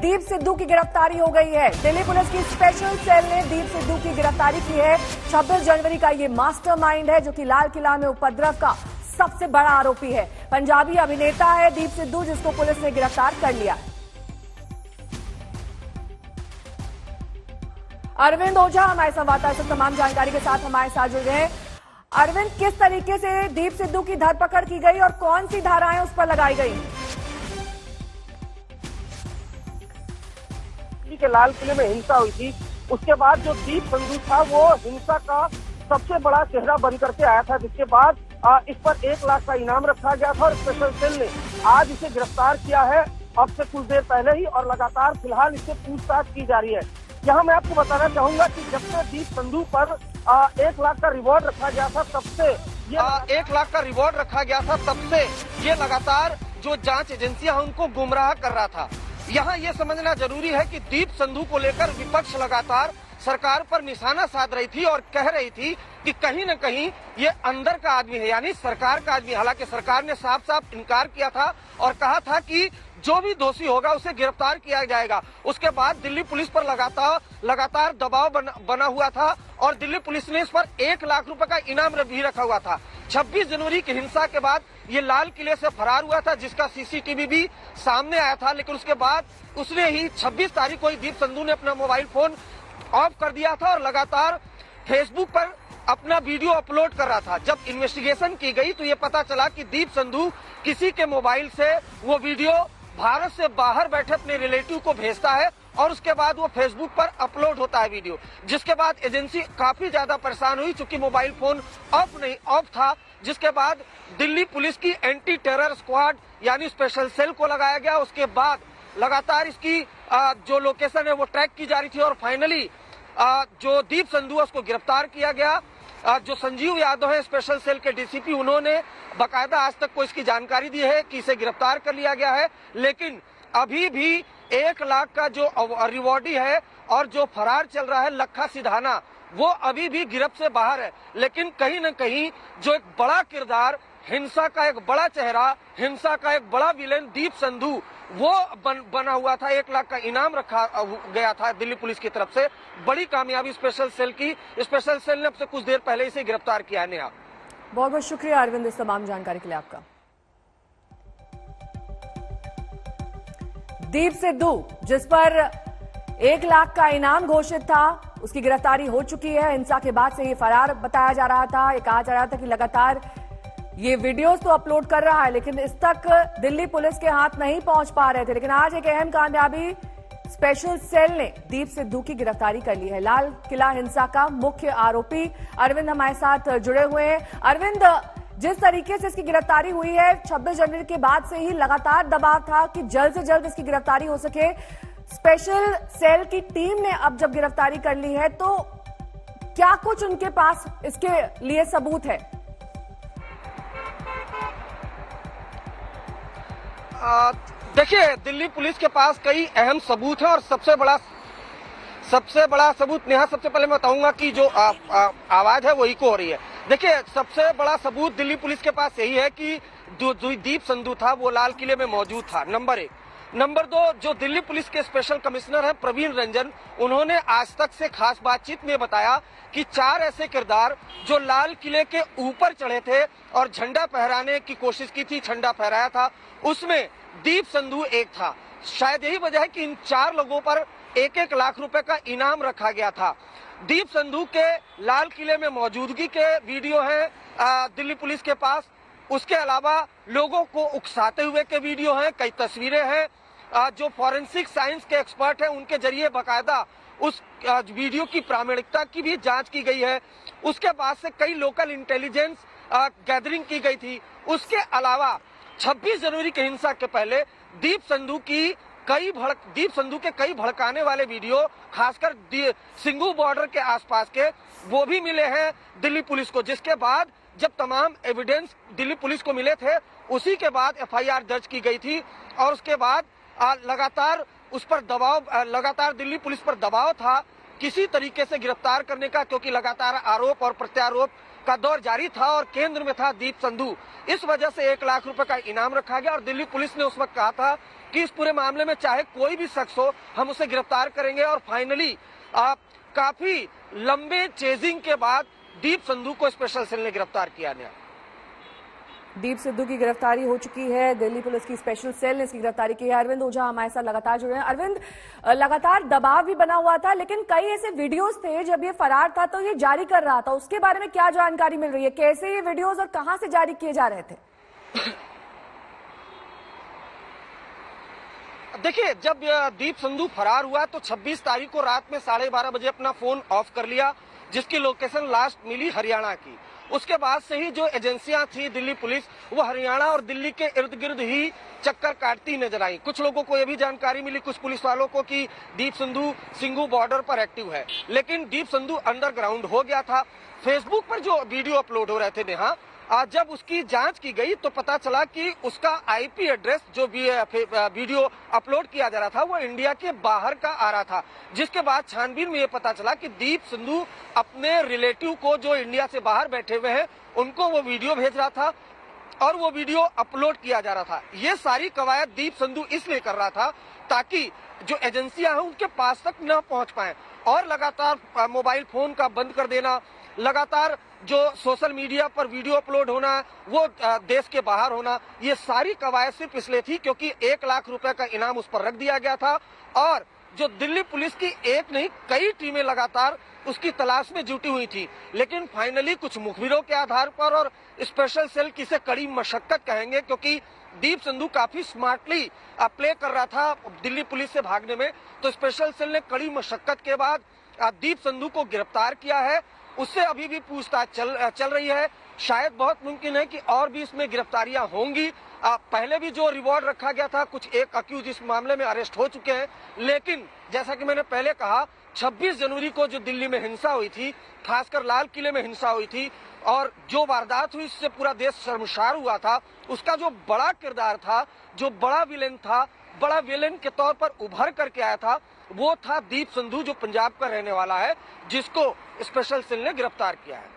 दीप सिद्धू की गिरफ्तारी हो गई है। दिल्ली पुलिस की स्पेशल सेल ने दीप सिद्धू की गिरफ्तारी की है। 26 जनवरी का ये मास्टरमाइंड है जो कि लाल किला में उपद्रव का सबसे बड़ा आरोपी है। पंजाबी अभिनेता है दीप सिद्धू, जिसको पुलिस ने गिरफ्तार कर लिया है। अरविंद ओझा हमारे संवाददाता से तमाम जानकारी के साथ हमारे साथ जुड़ गए हैं। अरविंद, किस तरीके से दीप सिद्धू की धरपकड़ की गई और कौन सी धाराएं उस पर लगाई गई? के लाल किले में हिंसा हुई थी, उसके बाद जो दीप सिद्धू था वो हिंसा का सबसे बड़ा चेहरा बन करके आया था, जिसके बाद इस पर 1 लाख का इनाम रखा गया था और स्पेशल सेल ने आज इसे गिरफ्तार किया है अब से कुछ देर पहले ही, और लगातार फिलहाल इससे पूछताछ की जा रही है। यहाँ मैं आपको बताना चाहूंगा कि जब से दीप सिद्धू पर 1 लाख का रिवॉर्ड रखा गया था तब से ये 1 लाख का रिवॉर्ड रखा गया था तब से ये लगातार जो जांच एजेंसियां उनको गुमराह कर रहा था। यहाँ ये समझना जरूरी है कि दीप सिद्धू को लेकर विपक्ष लगातार सरकार पर निशाना साध रही थी और कह रही थी कि कहीं न कहीं ये अंदर का आदमी है, यानी सरकार का आदमी। हालांकि सरकार ने साफ साफ इनकार किया था और कहा था कि जो भी दोषी होगा उसे गिरफ्तार किया जाएगा। उसके बाद दिल्ली पुलिस पर लगातार दबाव बना हुआ था और दिल्ली पुलिस ने इस पर 1 लाख रुपए का इनाम भी रखा हुआ था। 26 जनवरी की हिंसा के बाद ये लाल किले से फरार हुआ था, जिसका सीसीटीवी भी सामने आया था, लेकिन उसके बाद उसने ही 26 तारीख को ही दीप सिद्धू ने अपना मोबाइल फोन ऑफ कर दिया था और लगातार फेसबुक पर अपना वीडियो अपलोड कर रहा था। जब इन्वेस्टिगेशन की गई तो ये पता चला कि दीप सिद्धू किसी के मोबाइल से वो वीडियो भारत से बाहर बैठे अपने रिलेटिव को भेजता है और उसके बाद वो फेसबुक पर अपलोड होता है वीडियो, जिसके बाद एजेंसी काफी ज्यादा परेशान हुई चूंकि मोबाइल फोन ऑफ था। जिसके बाद दिल्ली पुलिस की एंटी टेरर स्क्वाड यानी स्पेशल सेल को लगाया गया। उसके बाद लगातार इसकी जो लोकेशन है वो ट्रैक की जा रही थी और फाइनली जो दीप सिद्धू है उसको गिरफ्तार किया गया। जो संजीव यादव है स्पेशल सेल के डीसीपी, उन्होंने बकायदा आज तक को इसकी जानकारी दी है कि इसे गिरफ्तार कर लिया गया है, लेकिन अभी भी 1 लाख का जो रिवॉर्डी है और जो फरार चल रहा है लखा सिधाना, वो अभी भी गिरफ्त से बाहर है। लेकिन कहीं न कहीं जो एक बड़ा किरदार, हिंसा का एक बड़ा चेहरा, हिंसा का एक बड़ा विलेन दीप सिद्धू वो बना हुआ था। 1 लाख का इनाम रखा गया था दिल्ली पुलिस की तरफ से। बड़ी कामयाबी स्पेशल सेल की। स्पेशल सेल ने अब से कुछ देर पहले इसे गिरफ्तार किया है। नेहा, बहुत बहुत शुक्रिया अरविंद इस तमाम जानकारी के लिए आपका। दीप सिद्धू जिस पर 1 लाख का इनाम घोषित था, उसकी गिरफ्तारी हो चुकी है। हिंसा के बाद से ये फरार बताया जा रहा था। ये कहा जा रहा था कि लगातार ये वीडियोस तो अपलोड कर रहा है, लेकिन इस तक दिल्ली पुलिस के हाथ नहीं पहुंच पा रहे थे। लेकिन आज एक अहम कामयाबी, स्पेशल सेल ने दीप सिद्धू की गिरफ्तारी कर ली है। लाल किला हिंसा का मुख्य आरोपी अरविंद हमारे साथ जुड़े हुए हैं। अरविंद, जिस तरीके से इसकी गिरफ्तारी हुई है, 26 जनवरी के बाद से ही लगातार दबाव था कि जल्द से जल्द इसकी गिरफ्तारी हो सके। स्पेशल सेल की टीम ने अब जब गिरफ्तारी कर ली है तो क्या कुछ उनके पास इसके लिए सबूत है? देखिए, दिल्ली पुलिस के पास कई अहम सबूत हैं और सबसे बड़ा सबूत, नेहा, सबसे पहले मैं बताऊंगा कि जो आवाज है वो इको हो रही है। देखिए, सबसे बड़ा सबूत दिल्ली पुलिस के पास यही है कि जो दीप सिद्धू था वो लाल किले में मौजूद था, नंबर 1। नंबर 2, जो दिल्ली पुलिस के स्पेशल कमिश्नर है प्रवीण रंजन, उन्होंने आज तक से खास बातचीत में बताया कि 4 ऐसे किरदार जो लाल किले के ऊपर चढ़े थे और झंडा फहराने की कोशिश की थी, झंडा फहराया था, उसमें दीप सिद्धू एक था। शायद यही वजह है कि इन 4 लोगों पर 1-1 लाख रुपए का इनाम रखा गया था। दीप सिद्धू के लाल किले में मौजूदगी के वीडियो हैं दिल्ली पुलिस के पास। उसके अलावा लोगों को उकसाते हुए के वीडियो हैं, कई तस्वीरें हैं। जो फॉरेंसिक साइंस के एक्सपर्ट हैं उनके जरिए बकायदा उस वीडियो की प्रामाणिकता की भी जांच की गई है। उसके बाद से कई लोकल इंटेलिजेंस गैदरिंग की गई थी। उसके अलावा 26 जनवरी की हिंसा के पहले दीप सिद्धू के कई भड़काने वाले वीडियो, खासकर सिंघू बॉर्डर के आसपास के, वो भी मिले हैं दिल्ली पुलिस को। जिसके बाद जब तमाम एविडेंस दिल्ली पुलिस को मिले थे, उसी के बाद एफआईआर दर्ज की गई थी और उसके बाद लगातार उस पर लगातार दिल्ली पुलिस पर दबाव था किसी तरीके से गिरफ्तार करने का, क्योंकि लगातार आरोप और प्रत्यारोप का दौर जारी था और केंद्र में था दीप संधू। इस वजह से 1 लाख रुपए का इनाम रखा गया और दिल्ली पुलिस ने उस वक्त कहा था कि इस पूरे मामले में चाहे कोई भी शख्स हो हम उसे गिरफ्तार करेंगे। और फाइनली काफी लंबे चेजिंग के बाद दीप संधू को स्पेशल सेल ने गिरफ्तार किया। दीप सिद्धू की गिरफ्तारी हो चुकी है, दिल्ली पुलिस की स्पेशल सेल ने इसकी गिरफ्तारी की है। अरविंद ओझा हमारे साथ लगातार जुड़े हैं। अरविंद, लगातार दबाव भी बना हुआ था, लेकिन कई ऐसे वीडियोस थे जब ये फरार था तो ये जारी कर रहा था, उसके बारे में क्या जानकारी मिल रही है? कैसे ये वीडियोस और कहां से जारी किए जा रहे थे? देखिए, जब दीप संधू फरार हुआ तो 26 तारीख को रात में 12:30 बजे अपना फोन ऑफ कर लिया, जिसकी लोकेशन लास्ट मिली हरियाणा की। उसके बाद से ही जो एजेंसियां थी दिल्ली पुलिस, वो हरियाणा और दिल्ली के इर्द गिर्द ही चक्कर काटती नजर आई। कुछ लोगों को यह भी जानकारी मिली, कुछ पुलिस वालों को, कि दीप संधू सिंगू बॉर्डर पर एक्टिव है, लेकिन दीप संधू अंडरग्राउंड हो गया था। फेसबुक पर जो वीडियो अपलोड हो रहे थे नेहा, आज जब उसकी जांच की गई तो पता चला कि उसका आईपी एड्रेस जो वीडियो अपलोड किया जा रहा था वो इंडिया के बाहर का आ रहा था, जिसके बाद छानबीन में ये पता चला कि दीप संधू अपने रिलेटिव को जो इंडिया से बाहर बैठे हुए हैं उनको वो वीडियो भेज रहा था और वो वीडियो अपलोड किया जा रहा था। ये सारी कवायद दीप संधू इसलिए कर रहा था ताकि जो एजेंसियां हैं उनके पास तक न पहुंच पाए, और लगातार मोबाइल फोन का बंद कर देना, लगातार जो सोशल मीडिया पर वीडियो अपलोड होना, वो देश के बाहर होना, ये सारी कवायद सिर्फ इसलिए थी क्योंकि 1 लाख रुपए का इनाम उस पर रख दिया गया था। और जो दिल्ली पुलिस की एक नहीं कई टीमें लगातार उसकी तलाश में जुटी हुई थी, लेकिन फाइनली कुछ मुखबिरों के आधार पर, और स्पेशल सेल की से कड़ी मशक्कत कहेंगे क्योंकि दीप संधू काफी स्मार्टली प्ले कर रहा था दिल्ली पुलिस से भागने में, तो स्पेशल सेल ने कड़ी मशक्कत के बाद दीप संधू को गिरफ्तार किया है। उससे अभी भी पूछताछ चल रही है। शायद बहुत मुमकिन है कि और भी इसमें गिरफ्तारियां होंगी। पहले भी जो रिवॉर्ड रखा गया था, कुछ एक अक्यूज इस मामले में अरेस्ट हो चुके हैं, लेकिन जैसा कि मैंने पहले कहा 26 जनवरी को जो दिल्ली में हिंसा हुई थी, खासकर लाल किले में हिंसा हुई थी और जो वारदात हुई इससे पूरा देश शर्मसार हुआ था, उसका जो बड़ा किरदार था, जो बड़ा विलेन था, बड़ा विलेन के तौर पर उभर करके आया था, वो था दीप संधू जो पंजाब का रहने वाला है, जिसको स्पेशल सेल ने गिरफ्तार किया है।